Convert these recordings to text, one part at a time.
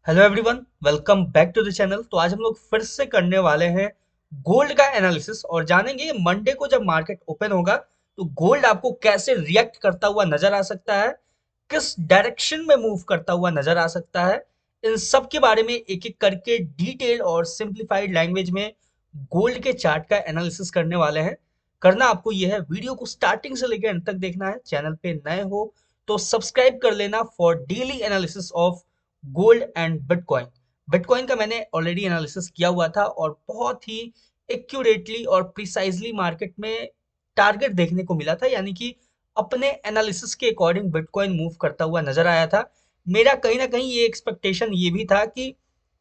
Hello everyone, welcome back to the channel. तो आज हम लोग फिर से करने वाले हैं गोल्ड का एनालिसिस और जानेंगे मंडे को जब मार्केट ओपन होगा तो गोल्ड आपको कैसे रिएक्ट करता हुआ नजर आ सकता है, किस डायरेक्शन में मूव करता हुआ नजर आ सकता है। इन सब के बारे में एक एक करके डिटेल और सिंप्लीफाइड लैंग्वेज में गोल्ड के चार्ट का एनालिसिस करने वाले हैं। करना आपको यह है, वीडियो को स्टार्टिंग से लेकर एंड तक देखना है। चैनल पे नए हो तो सब्सक्राइब कर लेना for daily analysis of gold and bitcoin. Bitcoin का मैंने ऑलरेडी एनालिसिस किया हुआ था और बहुत ही एक्यूरेटली और प्रिसाइजली मार्केट में टारगेट देखने को मिला था, यानी कि अपने एनालिसिस के अकॉर्डिंग बिटकॉइन मूव करता हुआ नजर आया था। मेरा कहीं ना कहीं ये एक्सपेक्टेशन ये भी था कि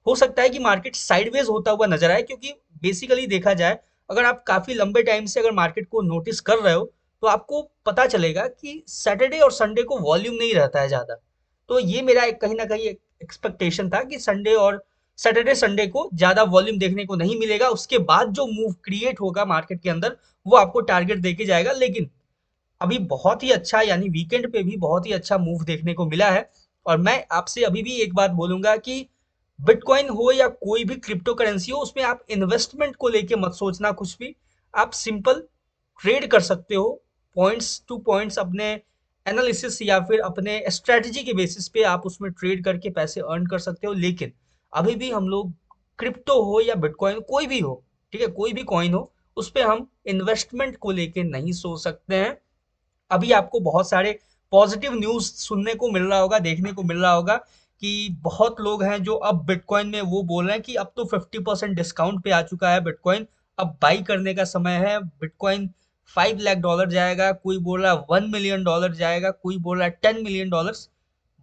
हो सकता है कि मार्केट साइडवेज होता हुआ नजर आए, क्योंकि बेसिकली देखा जाए, अगर आप काफी लंबे टाइम से अगर मार्केट को नोटिस कर रहे हो तो आपको पता चलेगा कि सैटरडे और संडे को वॉल्यूम नहीं रहता है ज्यादा। तो ये मेरा एक कहीं ना कहीं एक्सपेक्टेशन था कि संडे और सैटरडे संडे को ज्यादा वॉल्यूम देखने को नहीं मिलेगा। उसके बाद जो मूव क्रिएट होगा मार्केट के अंदर वो आपको टारगेट देके जाएगा। लेकिन अभी बहुत ही अच्छा, यानी वीकेंड पे भी बहुत ही अच्छा मूव देखने को मिला है। और मैं आपसे अभी भी एक बात बोलूंगा कि बिटकॉइन हो या कोई भी क्रिप्टो करेंसी हो, उसमें आप इन्वेस्टमेंट को लेके मत सोचना कुछ भी। आप सिंपल ट्रेड कर सकते हो, पॉइंट्स टू पॉइंट्स अपने एनालिसिस या फिर अपने स्ट्रेटजी के बेसिस पे आप उसमें ट्रेड करके पैसे अर्न कर सकते हो। लेकिन अभी भी हम लोग क्रिप्टो हो या बिटकॉइन कोई भी हो, ठीक है, कोई भी कॉइन हो, उस पे हम इन्वेस्टमेंट को लेके नहीं सोच सकते हैं। अभी आपको बहुत सारे पॉजिटिव न्यूज सुनने को मिल रहा होगा, देखने को मिल रहा होगा कि बहुत लोग हैं जो अब बिटकॉइन में वो बोल रहे हैं कि अब तो 50% डिस्काउंट पे आ चुका है बिटकॉइन, अब बाई करने का समय है। बिटकॉइन $5 लाख जाएगा, कोई बोल रहा है $1 मिलियन जाएगा, कोई बोल रहा है $10 मिलियन।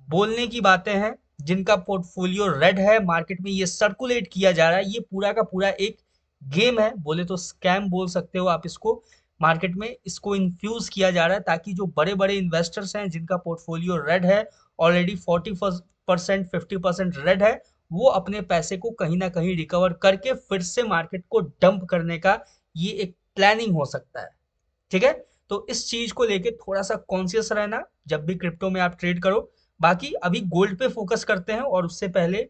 बोलने की बातें हैं। जिनका पोर्टफोलियो रेड है, मार्केट में ये सर्कुलेट किया जा रहा है, ये पूरा का पूरा एक गेम है, बोले तो स्कैम बोल सकते हो आप इसको। मार्केट में इसको इन्फ्यूज किया जा रहा है ताकि जो बड़े बड़े इन्वेस्टर्स हैं जिनका पोर्टफोलियो रेड है, ऑलरेडी 40% 50% रेड है, वो अपने पैसे को कहीं ना कहीं रिकवर करके फिर से मार्केट को डंप करने का ये एक प्लानिंग हो सकता है। ठीक है, तो इस चीज को लेके थोड़ा सा कॉन्शियस रहना जब भी क्रिप्टो में आप ट्रेड करो। बाकी अभी गोल्ड पे फोकस करते हैं और उससे पहले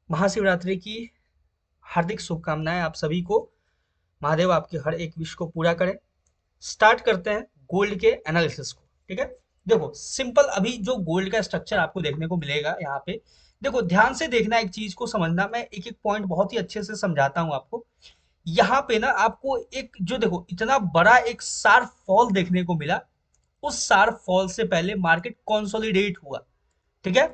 महाशिवरात्रि की हार्दिक शुभकामनाएं आप सभी को। महादेव आपके हर एक विश को पूरा करें। स्टार्ट करते हैं गोल्ड के एनालिसिस को। ठीक है, देखो सिंपल अभी जो गोल्ड का स्ट्रक्चर आपको देखने को मिलेगा यहाँ पे, देखो ध्यान से देखना, एक चीज को समझना। मैं एक एक पॉइंट बहुत ही अच्छे से समझाता हूँ आपको। यहाँ पे ना आपको एक जो देखो इतना बड़ा एक शार्प फॉल देखने को मिला, उस शार्प फॉल से पहले मार्केट कंसोलिडेट हुआ। ठीक है,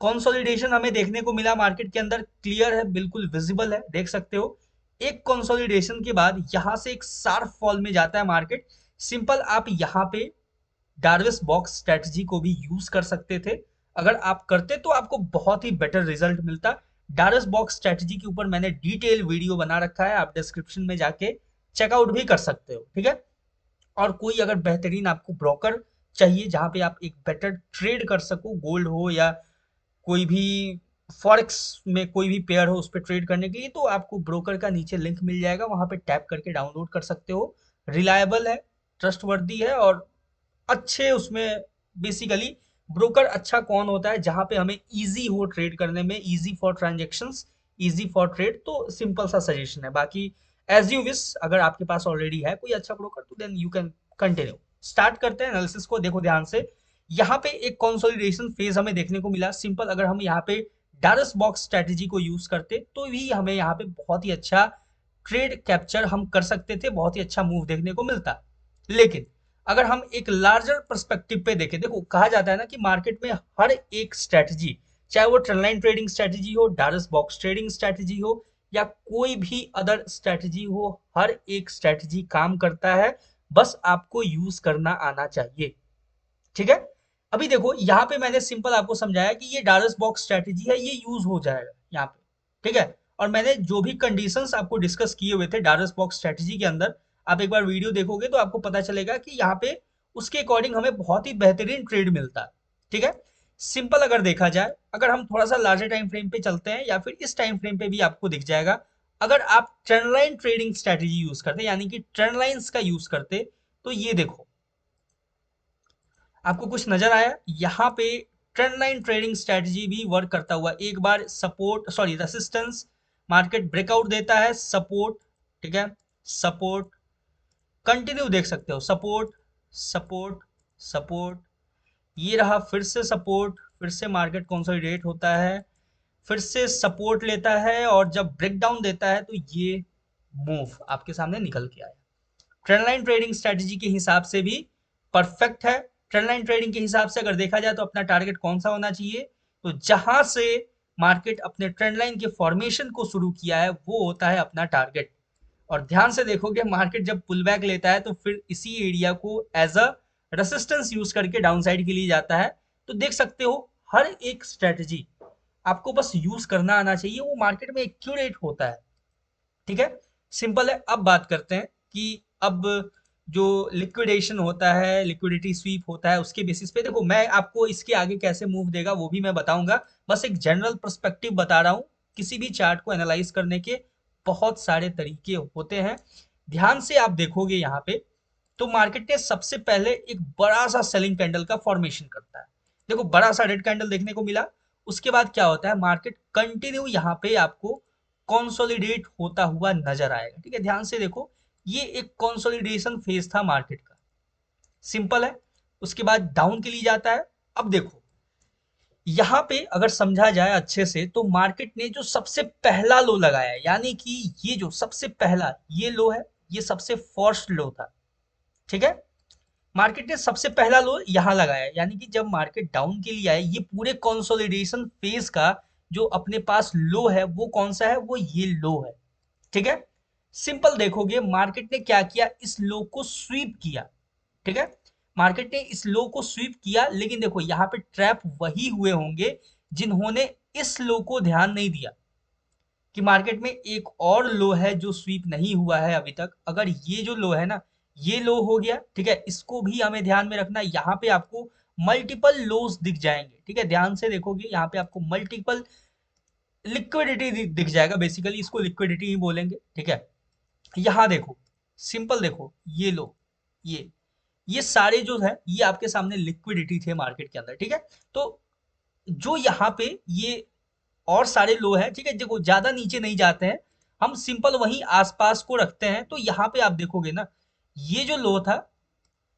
कंसोलिडेशन हमें देखने को मिला मार्केट के अंदर, क्लियर है, बिल्कुल विजिबल है, देख सकते हो। एक कंसोलिडेशन के बाद यहां से एक शार्प फॉल में जाता है मार्केट। सिंपल आप यहाँ पे डार्विस बॉक्स स्ट्रेटजी को भी यूज कर सकते थे। अगर आप करते तो आपको बहुत ही बेटर रिजल्ट मिलता। डार्विस बॉक्स स्ट्रेटजी के ऊपर मैंने डिटेल वीडियो बना रखा है, आप डिस्क्रिप्शन में जाके चेकआउट भी कर सकते हो। ठीक है, और कोई अगर बेहतरीन आपको ब्रोकर चाहिए जहां पे आप एक बेटर ट्रेड कर सको, गोल्ड हो या कोई भी फॉरेक्स में कोई भी पेयर हो उस पर ट्रेड करने के लिए, तो आपको ब्रोकर का नीचे लिंक मिल जाएगा, वहां पे टैप करके डाउनलोड कर सकते हो। रिलायबल है, ट्रस्टवर्दी है और अच्छे उसमें बेसिकली ब्रोकर अच्छा कौन होता है जहां पे हमें इजी हो ट्रेड करने में, easy for transactions, easy for trade. तो सिंपल सा सजेशन है। बाकी एज यू विश, अगर आपके पास ऑलरेडी है कोई अच्छा ब्रोकर तो then you can continue. Start करते हैं एनालिसिस को। देखो ध्यान से, यहाँ पे एक कंसोलिडेशन फेज हमें देखने को मिला। सिंपल अगर हम यहाँ पे डारस बॉक्स स्ट्रेटजी को यूज करते तो भी हमें यहाँ पे बहुत ही अच्छा ट्रेड कैप्चर हम कर सकते थे, बहुत ही अच्छा मूव देखने को मिलता। लेकिन अगर हम एक लार्जर पर्सपेक्टिव पे देखें, देखो कहा जाता है ना कि मार्केट में हर एक स्ट्रेटजी, चाहे वो ट्रेंडलाइन ट्रेडिंग स्ट्रेटजी हो, डारस बॉक्स ट्रेडिंग स्ट्रेटजी हो या कोई भी अदर स्ट्रेटजी हो, हर एक स्ट्रेटजी काम करता है, बस आपको यूज करना आना चाहिए। ठीक है, अभी देखो यहाँ पे मैंने सिंपल आपको समझाया कि ये डालस बॉक्स स्ट्रेटेजी है, ये यूज हो जाएगा यहाँ पे। ठीक है, और मैंने जो भी कंडीशंस आपको डिस्कस किए हुए थे डालस बॉक्स स्ट्रेटेजी के अंदर, आप एक बार वीडियो देखोगे तो आपको पता चलेगा कि यहाँ पे उसके अकॉर्डिंग हमें बहुत ही बेहतरीन ट्रेड मिलता है। ठीक है, सिंपल अगर देखा जाए, अगर हम थोड़ा सा लार्जर टाइम फ्रेम पे चलते हैं या फिर इस टाइम फ्रेम पे भी आपको दिख जाएगा। अगर आप trend line trading strategy use करते, यानी कि ट्रेंड लाइंस का यूज करते, तो ये देखो आपको कुछ नजर आया यहाँ पे ट्रेंड लाइन ट्रेडिंग स्ट्रेटजी भी वर्क करता हुआ एक बार सपोर्ट रेसिस्टेंस मार्केट ब्रेकआउट देता है, सपोर्ट, ठीक है, सपोर्ट कंटिन्यू देख सकते हो, सपोर्ट सपोर्ट सपोर्ट, ये रहा फिर से सपोर्ट, फिर से मार्केट कंसोलिडेट होता है, फिर से सपोर्ट लेता है और जब ब्रेकडाउन देता है तो ये मूव आपके सामने निकल के आया। ट्रेंड लाइन ट्रेडिंग स्ट्रेटजी के हिसाब से भी परफेक्ट है। ट्रेंड लाइन ट्रेडिंग के हिसाब से अगर देखा जाए तो अपना टारगेट कौन सा होना चाहिए, तो जहां से मार्केट अपने ट्रेंड लाइन के फॉर्मेशन को शुरू किया है वो होता है अपना टारगेट। और ध्यान से देखोगे मार्केट जब पुल बैक लेता है तो फिर इसी एरिया को एज अ रेसिस्टेंस यूज करके डाउन साइड के लिए जाता है। तो देख सकते हो हर एक स्ट्रेटजी आपको बस यूज करना आना चाहिए, वो मार्केट में एक्यूरेट होता है, ठीक है, सिंपल है। अब बात करते हैं कि अब जो लिक्विडेशन होता है, लिक्विडिटी स्वीप होता है, उसके बेसिस पे देखो मैं आपको इसके आगे कैसे मूव देगा वो भी मैं बताऊंगा, बस एक जनरल पर्सपेक्टिव बता रहा हूँ। किसी भी चार्ट को एनालाइज करने के बहुत सारे तरीके होते हैं। ध्यान से आप देखोगे यहाँ पे तो मार्केट ने सबसे पहले एक बड़ा सा सेलिंग कैंडल का फॉर्मेशन करता है, देखो बड़ा सा रेड कैंडल देखने को मिला। उसके बाद क्या होता है, मार्केट कंटिन्यू यहाँ पे आपको कंसोलिडेट होता हुआ नजर आएगा, ठीक है, ध्यान से देखो ये एक कंसोलिडेशन फेज था मार्केट का, सिंपल है। उसके बाद डाउन के लिए जाता है। अब देखो यहाँ पे अगर समझा जाए अच्छे से तो मार्केट ने जो सबसे पहला लो लगाया है, यानी कि ये जो सबसे पहला ये लो है, ये सबसे फर्स्ट लो था, ठीक है, मार्केट ने सबसे पहला लो यहां लगाया, यानी कि जब मार्केट डाउन के लिए आए ये पूरे कंसोलिडेशन फेज का जो अपने पास लो है वो कौन सा है, वो ये लो है, ठीक है। सिंपल देखोगे मार्केट ने क्या किया, इस लो को स्वीप किया, ठीक है, मार्केट ने इस लो को स्वीप किया, लेकिन देखो यहाँ पे ट्रैप वही हुए होंगे जिन्होंने इस लो को ध्यान नहीं दिया कि मार्केट में एक और लो है जो स्वीप नहीं हुआ है अभी तक। अगर ये जो लो है ना, ये लो हो गया, ठीक है, इसको भी हमें ध्यान में रखना। यहाँ पे आपको मल्टीपल लोज दिख जाएंगे, ठीक है, ध्यान से देखोगे यहाँ पे आपको मल्टीपल लिक्विडिटी दिख जाएगा, बेसिकली इसको लिक्विडिटी ही बोलेंगे, ठीक है। यहाँ देखो सिंपल देखो ये लो, ये सारे जो है ये आपके सामने लिक्विडिटी थे मार्केट के अंदर, ठीक है। तो जो यहाँ पे ये और सारे लो है, ठीक है, देखो ज्यादा नीचे नहीं जाते हैं, हम सिंपल वहीं आसपास को रखते हैं। तो यहाँ पे आप देखोगे ना ये जो लो था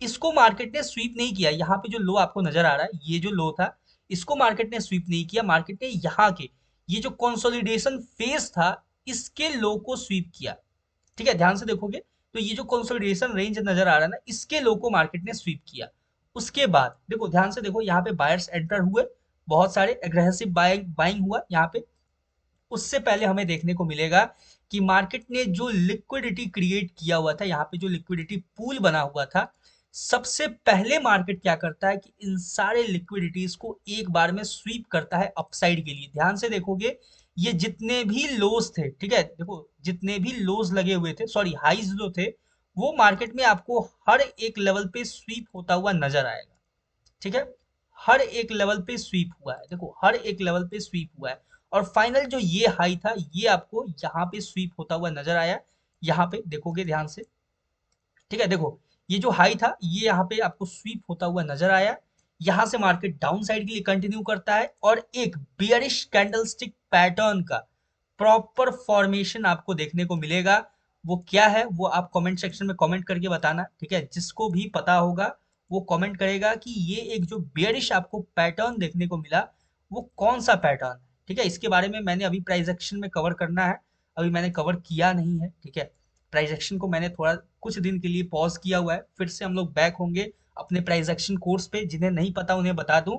इसको मार्केट ने स्वीप नहीं किया, यहाँ पे जो लो आपको नजर आ रहा है ये जो लो था इसको मार्केट ने स्वीप नहीं किया, मार्केट ने यहाँ के ये जो कंसोलिडेशन फेज था इसके लो को स्वीप किया, ठीक है, ध्यान से देखोगे तो ये जो कंसोलिडेशन रेंज नजर आ रहा है ना इसके लो को मार्केट ने स्वीप किया। उसके बाद देखो ध्यान से देखो यहाँ पे बायर्स एंटर हुए, बहुत सारे एग्रेसिव बाइंग हुआ यहाँ पे। उससे पहले हमें देखने को मिलेगा कि मार्केट ने जो लिक्विडिटी क्रिएट किया हुआ था, यहाँ पे जो लिक्विडिटी पूल बना हुआ था, सबसे पहले मार्केट क्या करता है कि इन सारे लिक्विडिटीज को एक बार में स्वीप करता है अपसाइड के लिए। ध्यान से देखोगे ये जितने भी लोज थे, ठीक है, देखो जितने भी लोज लगे हुए थे, सॉरी हाइज जो थे, वो मार्केट में आपको हर एक लेवल पे स्वीप होता हुआ नजर आएगा, ठीक है, हर एक लेवल पे स्वीप हुआ है, देखो हर एक लेवल पे स्वीप हुआ है। और फाइनल जो ये हाई था ये आपको यहाँ पे स्वीप होता हुआ नजर आया, यहाँ पे देखोगे ध्यान से, ठीक है, देखो ये जो हाई था ये यहाँ पे आपको स्वीप होता हुआ नजर आया। यहाँ से मार्केट डाउन साइड के लिए कंटिन्यू करता है और एक बियरिश कैंडलस्टिक पैटर्न का प्रॉपर फॉर्मेशन आपको देखने को मिलेगा। वो क्या है वो आप कमेंट सेक्शन में कमेंट करके बताना, ठीक है, जिसको भी पता होगा वो कमेंट करेगा कि ये एक जो बियरिश आपको पैटर्न देखने को मिला वो कौन सा पैटर्न है, ठीक है। इसके बारे में मैंने अभी प्राइस एक्शन में कवर करना है, अभी मैंने कवर किया नहीं है, ठीक है, प्राइस एक्शन को मैंने थोड़ा कुछ दिन के लिए पॉज किया हुआ है, फिर से हम लोग बैक होंगे अपने प्राइस एक्शन कोर्स पे। जिन्हें नहीं पता उन्हें बता दूं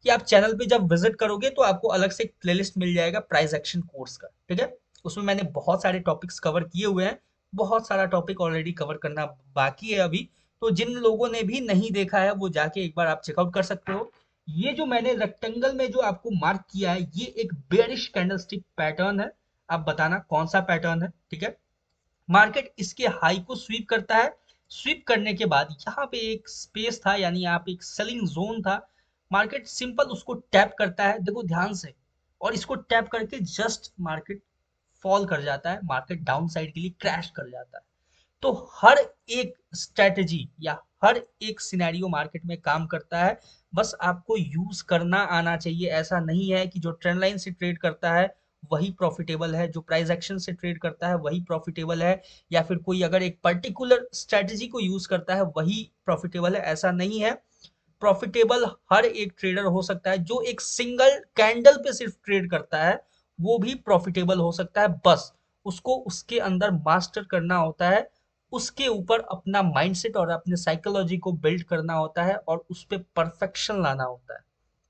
कि आप चैनल पे जब विजिट करोगे तो आपको अलग से एक प्लेलिस्ट मिल जाएगा प्राइस एक्शन कोर्स का, ठीक है, उसमें मैंने बहुत सारे टॉपिक्स कवर किए हुए हैं, बहुत सारा टॉपिक ऑलरेडी कवर करना बाकी है अभी। तो जिन लोगों ने भी नहीं देखा है वो जाके एक बार आप चेकआउट कर सकते हो। ये जो मैंने रेक्टेंगल में जो आपको मार्क किया है ये एक बेयरिश कैंडलस्टिक पैटर्न है, आप बताना कौन सा पैटर्न है, ठीक है। मार्केट इसके हाई को स्वीप करता है, स्वीप करने के बाद यहाँ पे एक स्पेस था, यानी यहाँ पे एक सेलिंग जोन था, मार्केट सिंपल उसको टैप करता है, देखो ध्यान से, और इसको टैप करके जस्ट मार्केट फॉल कर जाता है, मार्केट डाउन साइड के लिए क्रैश कर जाता है। तो हर एक स्ट्रेटजी या हर एक सिनेरियो मार्केट में काम करता है, बस आपको यूज करना आना चाहिए। ऐसा नहीं है कि जो ट्रेंड लाइन से ट्रेड करता है वही प्रॉफिटेबल है, जो प्राइस एक्शन से ट्रेड करता है वही प्रॉफिटेबल है, या फिर कोई अगर एक पर्टिकुलर स्ट्रेटजी को यूज करता है वही प्रॉफिटेबल है, ऐसा नहीं है। प्रॉफिटेबल हर एक ट्रेडर हो सकता है। जो एक सिंगल कैंडल पे सिर्फ ट्रेड करता है वो भी प्रॉफिटेबल हो सकता है। बस उसको उसके अंदर मास्टर करना होता है, उसके ऊपर अपना माइंडसेट और अपने साइकोलॉजी को बिल्ड करना होता है और उस पे परफेक्शन लाना होता है।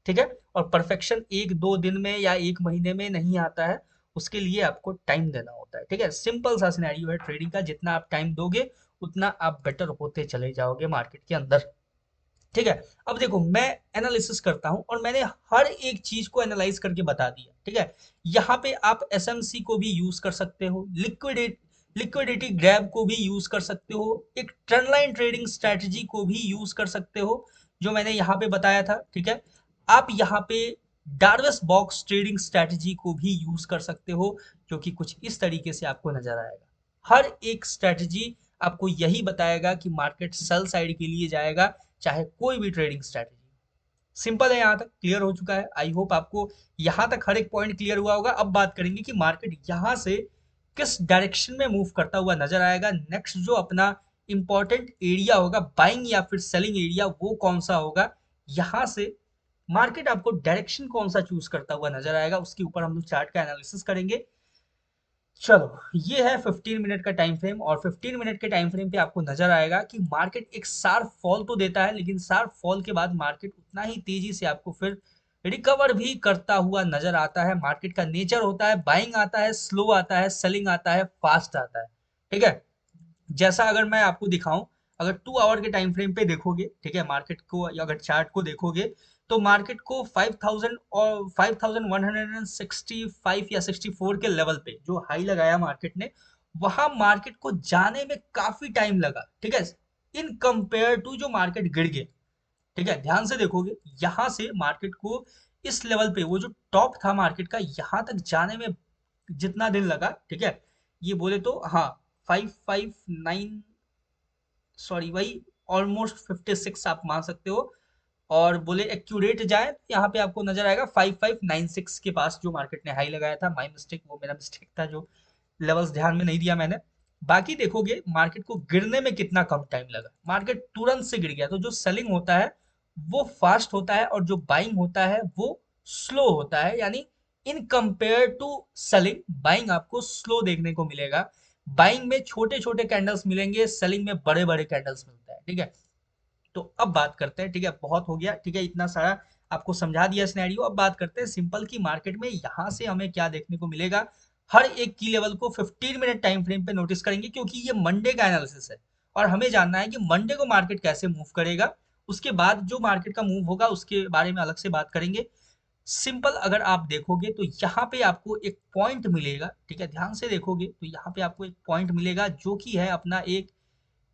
ठीक है, और परफेक्शन एक दो दिन में या एक महीने में नहीं आता है, उसके लिए आपको टाइम देना होता है। ठीक है, सिंपल सा सिनेरियो है ट्रेडिंग का। जितना आप टाइम दोगे उतना आप बेटर होते चले जाओगे मार्केट के अंदर। ठीक है, अब देखो मैं एनालिसिस करता हूं और मैंने हर एक चीज को एनालाइज करके बता दिया। ठीक है, यहाँ पे आप एसएमसी को भी यूज कर सकते हो, लिक्विडिटी ग्रैब को भी यूज कर सकते हो, एक ट्रेंड लाइन ट्रेडिंग स्ट्रेटजी को भी यूज कर सकते हो जो मैंने यहाँ पे बताया था। ठीक है, आप यहाँ पे डार्विस बॉक्स ट्रेडिंग स्ट्रेटजी को भी यूज कर सकते हो, जो कि कुछ इस तरीके से आपको नजर आएगा। हर एक स्ट्रेटजी आपको यही बताएगा कि मार्केट सेल साइड के लिए जाएगा, चाहे कोई भी ट्रेडिंग स्ट्रैटेजी। सिंपल है, यहां तक क्लियर हो चुका है। आई होप आपको यहां तक हर एक पॉइंट क्लियर हुआ होगा। अब बात करेंगे कि मार्केट यहां से किस डायरेक्शन में मूव करता हुआ नजर आएगा। नेक्स्ट जो अपना इंपॉर्टेंट एरिया होगा बाइंग या फिर सेलिंग एरिया, वो कौन सा होगा। यहां से मार्केट आपको डायरेक्शन कौन सा चूज करता हुआ नजर आएगा, उसके ऊपर हम लोग चार्ट का एनालिसिस करेंगे। चलो, ये है 15 मिनट का टाइम फ्रेम, और 15 मिनट के टाइम फ्रेम पे आपको नजर आएगा कि मार्केट एक शार्प फॉल तो देता है, लेकिन शार्प फॉल के बाद मार्केट उतना ही तेजी से आपको फिर रिकवर भी करता हुआ नजर आता है। मार्केट का नेचर होता है, बाइंग आता है, स्लो आता है, सेलिंग आता है, फास्ट आता है। ठीक है, जैसा अगर मैं आपको दिखाऊं, अगर 2 आवर के टाइम फ्रेम पे देखोगे, ठीक है, मार्केट को या अगर चार्ट को देखोगे, तो मार्केट को 5000 और 5165 या 64 के लेवल पे जो हाई लगाया मार्केट ने, वहां मार्केट को जाने में काफी टाइम लगा। ठीक है, इन कंपेयर टू जो मार्केट गिर गया। ठीक है, ध्यान से देखोगे, यहां से मार्केट को इस लेवल पे, वो जो टॉप था मार्केट का, यहां तक जाने में जितना दिन लगा, ठीक है, ये बोले तो हाँ 559, सॉरी वही ऑलमोस्ट 56 आप मान सकते हो। और बोले एक्यूरेट जाए तो यहाँ पे आपको नजर आएगा 5596 के पास जो मार्केट ने हाई लगाया था। माई मिस्टेक, वो मेरा मिस्टेक था, जो लेवल्स ध्यान में नहीं दिया मैंने। बाकी देखोगे मार्केट को गिरने में कितना कम टाइम लगा, मार्केट तुरंत से गिर गया। तो जो सेलिंग होता है वो फास्ट होता है और जो बाइंग होता है वो स्लो होता है। यानी in compare to selling, buying आपको स्लो देखने को मिलेगा। बाइंग में छोटे छोटे कैंडल्स मिलेंगे, सेलिंग में बड़े बड़े कैंडल्स मिलता है। ठीक है, तो अब बात करते हैं, ठीक है, बहुत हो गया, ठीक है, इतना सारा आपको समझा दिया सिनेरियो। अब बात करते हैं सिंपल की मार्केट में यहां से हमें क्या देखने को मिलेगा। हर एक की लेवल को 15 मिनट टाइम फ्रेम पे नोटिस करेंगे, क्योंकि ये मंडे का एनालिसिस है और हमें जानना है कि मंडे को मार्केट कैसे मूव करेगा। उसके बाद जो मार्केट का मूव होगा उसके बारे में अलग से बात करेंगे। सिंपल अगर आप देखोगे तो यहाँ पे आपको एक पॉइंट मिलेगा। ठीक है, ध्यान से देखोगे तो यहाँ पे आपको एक पॉइंट मिलेगा जो कि है अपना एक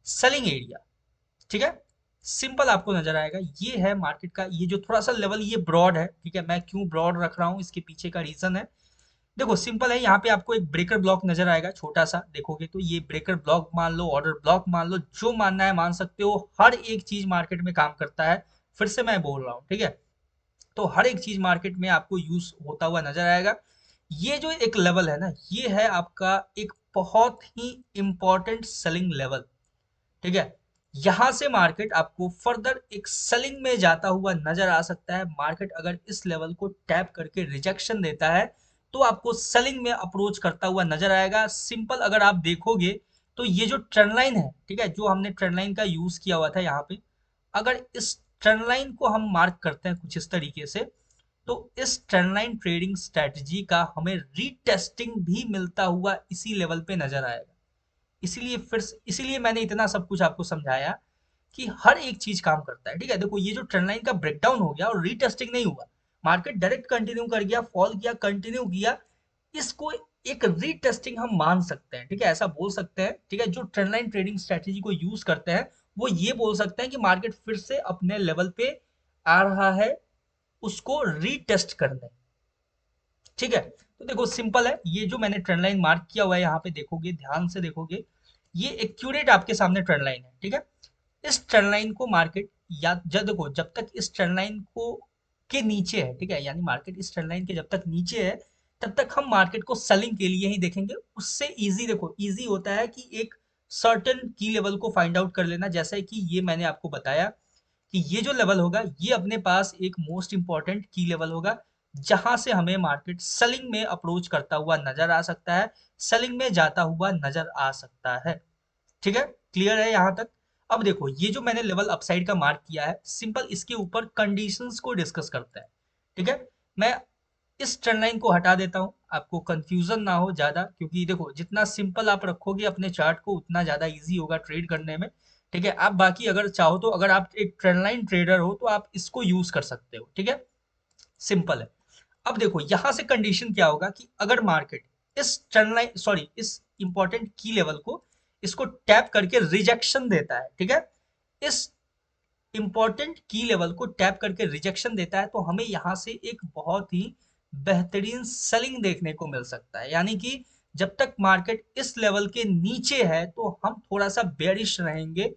सेलिंग एरिया। ठीक है, सिंपल आपको नजर आएगा, ये है मार्केट का ये जो थोड़ा सा लेवल, ये ब्रॉड है। ठीक है, मैं क्यों ब्रॉड रख रहा हूँ इसके पीछे का रीजन है। देखो सिंपल है, यहाँ पे आपको एक ब्रेकर ब्लॉक नजर आएगा छोटा सा, देखोगे तो ये ब्रेकर ब्लॉक मान लो, ऑर्डर ब्लॉक मान लो, जो मानना है मान सकते हो। हर एक चीज मार्केट में काम करता है, फिर से मैं बोल रहा हूँ। ठीक है, तो हर एक चीज मार्केट में आपको यूज होता हुआ नजर आएगा। ये जो एक लेवल है ना, ये है आपका एक बहुत ही इंपॉर्टेंट सेलिंग लेवल। ठीक है, यहां से मार्केट आपको फर्दर एक सेलिंग में जाता हुआ नजर आ सकता है। मार्केट अगर इस लेवल को टैप करके रिजेक्शन देता है तो आपको सेलिंग में अप्रोच करता हुआ नजर आएगा। सिंपल अगर आप देखोगे तो ये जो ट्रेंड लाइन है, ठीक है, जो हमने ट्रेंड लाइन का यूज किया हुआ था यहाँ पे, अगर इस ट्रेंड लाइन को हम मार्क करते हैं कुछ इस तरीके से, तो इस ट्रेंड लाइन ट्रेडिंग स्ट्रेटजी का हमें रीटेस्टिंग भी मिलता हुआ इसी लेवल पे नजर आएगा। इसीलिए मैंने इतना सब कुछ आपको समझाया कि हर एक चीज काम करता है। ठीक है, देखो ये जो ट्रेंड लाइन का ब्रेकडाउन हो गया और रीटेस्टिंग नहीं हुआ, मार्केट डायरेक्ट कंटिन्यू कर गया, फॉल किया, कंटिन्यू किया, इसको एक रीटेस्टिंग हम मान सकते हैं। ठीक है, ऐसा बोल सकते हैं। ठीक है, जो ट्रेंड लाइन ट्रेडिंग स्ट्रेटेजी को यूज करते हैं वो ये बोल सकते हैं कि मार्केट फिर से अपने लेवल पे आ रहा है, उसको रीटेस्ट करने। ठीक है, तो देखो सिंपल है, ये जो मैंने ट्रेंड लाइन मार्क किया हुआ है यहाँ पे देखोगे, ध्यान से देखोगे, ये एक्यूरेट आपके सामने ट्रेंड लाइन है। ठीक है, इस ट्रेंड लाइन को मार्केट, या जब देखो जब तक इस ट्रेंड लाइन को के नीचे है, ठीक है, यानी मार्केट इस ट्रेंड लाइन के जब तक नीचे है तब तक हम मार्केट को सेलिंग के लिए ही देखेंगे। उससे इजी, देखो इजी होता है कि एक सर्टेन की लेवल को फाइंड आउट कर लेना, जैसा कि ये मैंने आपको बताया कि ये जो लेवल होगा ये अपने पास एक मोस्ट इंपॉर्टेंट की लेवल होगा, जहां से हमें मार्केट सेलिंग में अप्रोच करता हुआ नजर आ सकता है, सेलिंग में जाता हुआ नजर आ सकता है। ठीक है, क्लियर है यहाँ तक? अब देखो ये जो मैंने लेवल अपसाइड का मार्क किया है, सिंपल इसके ऊपर कंडीशंस को डिस्कस करते हैं। ठीक है, मैं इस ट्रेंड लाइन को हटा देता हूँ, आपको कंफ्यूजन ना हो ज्यादा, क्योंकि देखो जितना सिंपल आप रखोगे अपने चार्ट को उतना ज्यादा इजी होगा ट्रेड करने में। ठीक है, आप बाकी अगर चाहो तो, अगर आप एक ट्रेंड लाइन ट्रेडर हो तो आप इसको यूज कर सकते हो। ठीक है, सिंपल है। अब देखो यहां से कंडीशन क्या होगा कि अगर मार्केट इस ट्रेंड लाइन, सॉरी इस इंपॉर्टेंट की लेवल को, इसको टैप करके रिजेक्शन देता है, ठीक है, इस इंपॉर्टेंट की लेवल को टैप करके रिजेक्शन देता है, तो हमें यहां से एक बहुत ही बेहतरीन सेलिंग देखने को मिल सकता है। यानी कि जब तक मार्केट इस लेवल के नीचे है तो हम थोड़ा सा बेरिश रहेंगे।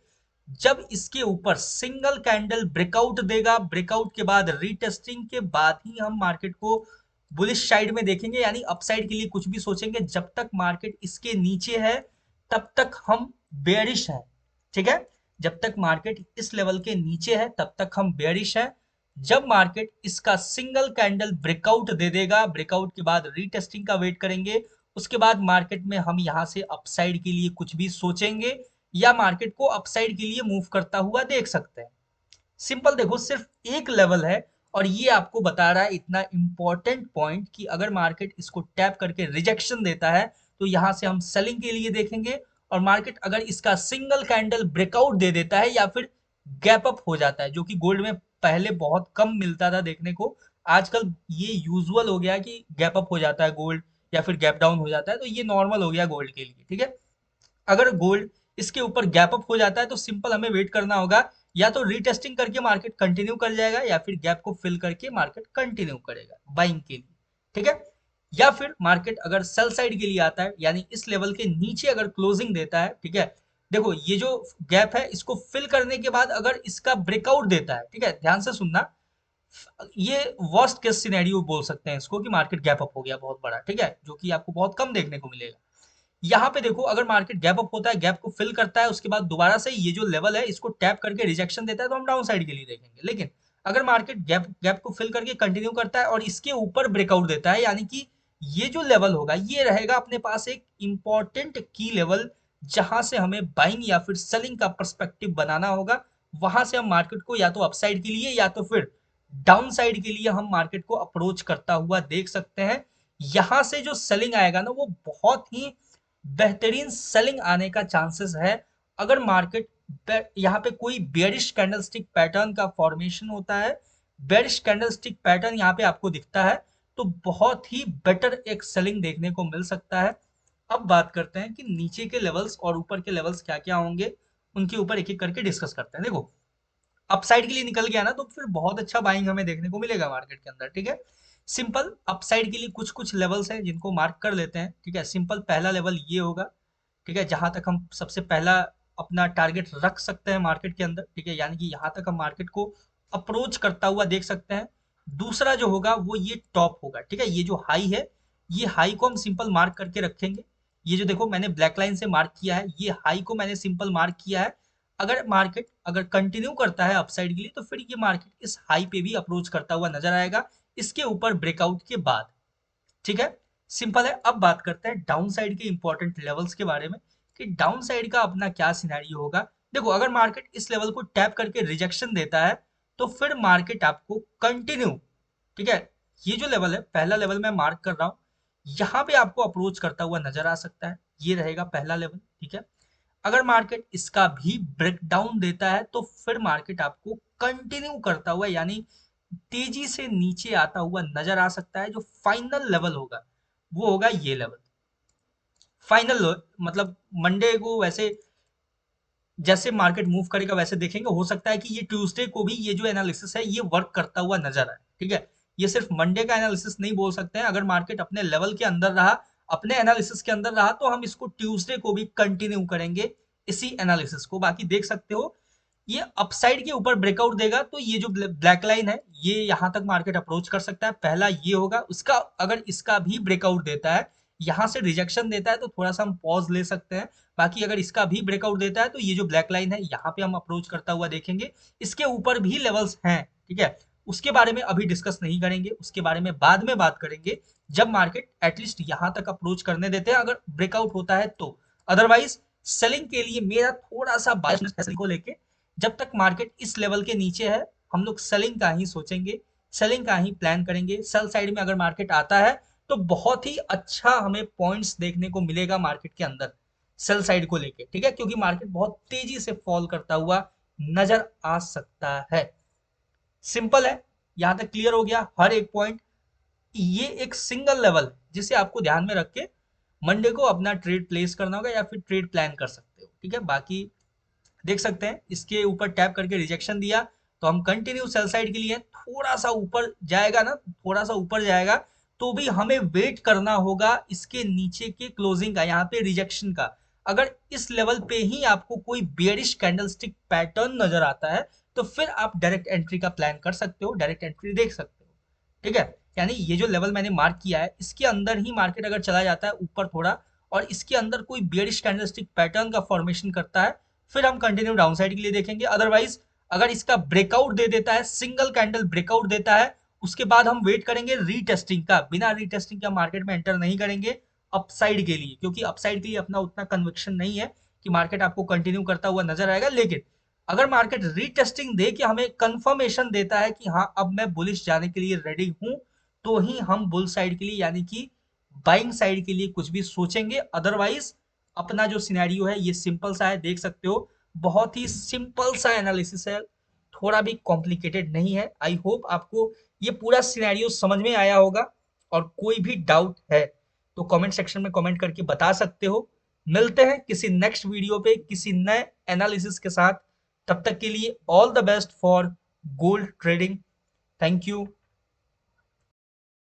जब इसके ऊपर सिंगल कैंडल ब्रेकआउट देगा, ब्रेकआउट के बाद रीटेस्टिंग के बाद ही हम मार्केट को बुलिश साइड में देखेंगे, यानी अपसाइड के लिए कुछ भी सोचेंगे। जब तक मार्केट इसके नीचे है तब तक हम बेरिश हैं। ठीक है, जब तक मार्केट इस लेवल के नीचे है तब तक हम बेरिश है। जब मार्केट इसका सिंगल कैंडल ब्रेकआउट दे देगा, ब्रेकआउट के बाद रीटेस्टिंग का वेट करेंगे, उसके बाद मार्केट में हम यहां से अपसाइड के लिए कुछ भी सोचेंगे या मार्केट को अपसाइड के लिए मूव करता हुआ देख सकते हैं। सिंपल देखो सिर्फ एक लेवल है और ये आपको बता रहा है इतना इंपॉर्टेंट पॉइंट कि अगर मार्केट इसको टैप करके रिजेक्शन देता है तो यहां से हम सेलिंग के लिए देखेंगे, और मार्केट अगर इसका सिंगल कैंडल ब्रेकआउट दे देता है या फिर गैप अप हो जाता है, जो कि गोल्ड में पहले बहुत कम मिलता था देखने को, आजकल ये यूजुअल हो गया कि गैप अप हो जाता है गोल्ड या फिर गैप डाउन हो जाता है, तो ये नॉर्मल हो गया गोल्ड के लिए। ठीक है, अगर गोल्ड इसके ऊपर गैप अप हो जाता है तो सिंपल हमें वेट करना होगा, या तो रीटेस्टिंग करके मार्केट कंटिन्यू कर जाएगा या फिर गैप को फिल करके मार्केट कंटिन्यू करेगा बाइंग के लिए। ठीक है, या फिर मार्केट अगर सेल साइड के लिए आता है, यानी इस लेवल के नीचे अगर क्लोजिंग देता है, ठीक है, देखो ये जो गैप है इसको फिल करने के बाद अगर इसका ब्रेकआउट देता है, ठीक है, ध्यान से सुनना, ये वर्स्ट केस सिनेरियो बोल सकते हैं इसको कि मार्केट गैप अप हो गया बहुत बड़ा, ठीक है, जो कि आपको बहुत कम देखने को मिलेगा। यहाँ पे देखो अगर मार्केट गैप अप होता है, गैप को फिल करता है, उसके बाद दोबारा से ये जो लेवल है इसको टैप करके रिजेक्शन देता है, तो हम डाउन साइड के लिए देखेंगे। लेकिन अगर मार्केट गैप गैप को फिल करके कंटिन्यू करता है और इसके ऊपर ब्रेकआउट देता है, यानी कि ये जो लेवल होगा ये रहेगा अपने पास एक इंपॉर्टेंट की लेवल, जहां से हमें बाइंग या फिर सेलिंग का पर्सपेक्टिव बनाना होगा। वहां से हम मार्केट को या तो अपसाइड के लिए या तो फिर डाउन साइड के लिए हम मार्केट को अप्रोच करता हुआ देख सकते हैं। यहां से जो सेलिंग आएगा ना वो बहुत ही बेहतरीन सेलिंग आने का चांसेस है। अगर मार्केट यहाँ पे कोई बेरिश कैंडलस्टिक पैटर्न का फॉर्मेशन होता है, बेरिश कैंडलस्टिक पैटर्न यहाँ पे आपको दिखता है, तो बहुत ही बेटर एक सेलिंग देखने को मिल सकता है। अब बात करते हैं कि नीचे के लेवल्स और ऊपर के लेवल्स क्या क्या होंगे, उनके ऊपर एक एक करके डिस्कस करते हैं। देखो अपसाइड के लिए निकल गया ना तो फिर बहुत अच्छा बाइंग हमें देखने को मिलेगा मार्केट के अंदर। ठीक है, सिंपल अपसाइड के लिए कुछ कुछ लेवल्स हैं जिनको मार्क कर लेते हैं। ठीक है, सिंपल पहला लेवल ये होगा, ठीक है, जहां तक हम सबसे पहला अपना टारगेट रख सकते हैं मार्केट के अंदर। ठीक है, यानी कि यहाँ तक हम मार्केट को अप्रोच करता हुआ देख सकते हैं। दूसरा जो होगा वो ये टॉप होगा। ठीक है, ये जो हाई है, ये हाई को हम सिंपल मार्क करके रखेंगे। ये जो देखो मैंने ब्लैक लाइन से मार्क किया है, ये हाई को मैंने सिंपल मार्क किया है। अगर मार्केट अगर कंटिन्यू करता है अपसाइड के लिए तो फिर ये मार्केट इस हाई पे भी अप्रोच करता हुआ नजर आएगा इसके ऊपर ब्रेकआउट के बाद। ठीक है, सिंपल है। अब बात करते हैं डाउन साइड के इंपॉर्टेंट लेवल्स के बारे में कि डाउन साइड का अपना क्या सिनेरियो होगा। देखो अगर मार्केट इस लेवल को टैप करके रिजेक्शन देता है तो फिर मार्केट आपको कंटिन्यू, ठीक है, ये जो लेवल है पहला लेवल मैं मार्क कर रहा हूं, यहाँ पे आपको अप्रोच करता हुआ नजर आ सकता है। ये रहेगा पहला लेवल। ठीक है, अगर मार्केट इसका भी ब्रेकडाउन देता है तो फिर मार्केट आपको कंटिन्यू करता हुआ, यानी तेजी से नीचे आता हुआ नजर आ सकता है। जो फाइनल लेवल होगा वो होगा ये लेवल। फाइनल मतलब मंडे को वैसे जैसे मार्केट मूव करेगा वैसे देखेंगे, हो सकता है कि ये ट्यूसडे को भी ये जो एनालिसिस है ये वर्क करता हुआ नजर आए। ठीक है, ये सिर्फ मंडे का एनालिसिस नहीं बोल सकते हैं। अगर मार्केट अपने लेवल के अंदर रहा, अपने एनालिसिस के अंदर रहा, तो हम इसको ट्यूसडे को भी कंटिन्यू करेंगे इसी एनालिसिस को। बाकी देख सकते हो ये अपसाइड के ऊपर ब्रेकआउट देगा तो ये जो ब्लैक लाइन है ये यहाँ तक मार्केट अप्रोच कर सकता है। पहला ये होगा उसका, अगर इसका भी ब्रेकआउट देता है, यहाँ से रिजेक्शन देता है तो थोड़ा सा हम पॉज ले सकते हैं। बाकी अगर इसका भी ब्रेकआउट देता है तो ये जो ब्लैक लाइन है यहाँ पे हम अप्रोच करता हुआ देखेंगे। इसके ऊपर भी लेवल्स हैं, ठीक है। उसके बारे में अभी डिस्कस नहीं करेंगे, उसके बारे में बाद में बात करेंगे जब मार्केट एटलीस्ट यहाँ तक अप्रोच करने देते हैं, अगर ब्रेकआउट होता है तो। अदरवाइज सेलिंग के लिए मेरा थोड़ा सा बायस को लेके, जब तक मार्केट इस लेवल के नीचे है हम लोग सेलिंग का ही सोचेंगे, सेलिंग का ही प्लान करेंगे। सेल साइड में अगर मार्केट आता है तो बहुत ही अच्छा हमें पॉइंट्स देखने को मिलेगा मार्केट के अंदर सेल साइड को लेके, ठीक है, क्योंकि मार्केट बहुत तेजी से फॉल करता हुआ नजर आ सकता है। सिंपल है, यहां तक क्लियर हो गया हर एक पॉइंट। ये एक सिंगल लेवल जिसे आपको ध्यान में रख के मंडे को अपना ट्रेड प्लेस करना होगा या फिर ट्रेड प्लान कर सकते हो, ठीक है। बाकी देख सकते हैं इसके ऊपर टैप करके रिजेक्शन दिया तो हम कंटिन्यू सेल साइड के लिए, थोड़ा सा ऊपर जाएगा ना, थोड़ा सा ऊपर जाएगा तो भी हमें वेट करना होगा इसके नीचे के क्लोजिंग का, यहाँ पे रिजेक्शन का। अगर इस लेवल पे ही आपको कोई बेयरिश कैंडलस्टिक पैटर्न नजर आता है तो फिर आप डायरेक्ट एंट्री का प्लान कर सकते हो, डायरेक्ट एंट्री देख सकते हो, ठीक है। यानी ये जो लेवल मैंने मार्क किया है इसके अंदर ही मार्केट अगर चला जाता है ऊपर थोड़ा और इसके अंदर कोई बेयरिश कैंडलस्टिक पैटर्न का फॉर्मेशन करता है, फिर हम कंटिन्यू डाउन साइड के लिए देखेंगे। अदरवाइज अगर इसका ब्रेकआउट दे देता है, सिंगल कैंडल ब्रेकआउट देता है, उसके बाद हम वेट करेंगे रीटेस्टिंग का। बिना रीटेस्टिंग के मार्केट में एंटर नहीं करेंगे अपसाइड के लिए, क्योंकि अपसाइड के लिए अपना उतना कन्विक्शन नहीं है कि मार्केट आपको कंटिन्यू करता हुआ नजर आएगा। लेकिन अगर मार्केट रीटेस्टिंग दे के हमें कंफर्मेशन देता है कि हाँ अब मैं बुलिश जाने के लिए रेडी हूं, तो ही हम बुल साइड के लिए यानी कि बाइंग साइड के लिए कुछ भी सोचेंगे। अदरवाइज अपना जो सिनेरियो है ये सिंपल सा है, देख सकते हो, बहुत ही सिंपल सा एनालिसिस है, थोड़ा भी कॉम्प्लिकेटेड नहीं है। आई होप आपको ये पूरा सिनेरियो समझ में आया होगा, और कोई भी डाउट है तो कमेंट सेक्शन में कमेंट करके बता सकते हो। मिलते हैं किसी नेक्स्ट वीडियो पे किसी नए एनालिसिस के साथ। तब तक के लिए all the best for gold trading. Thank you.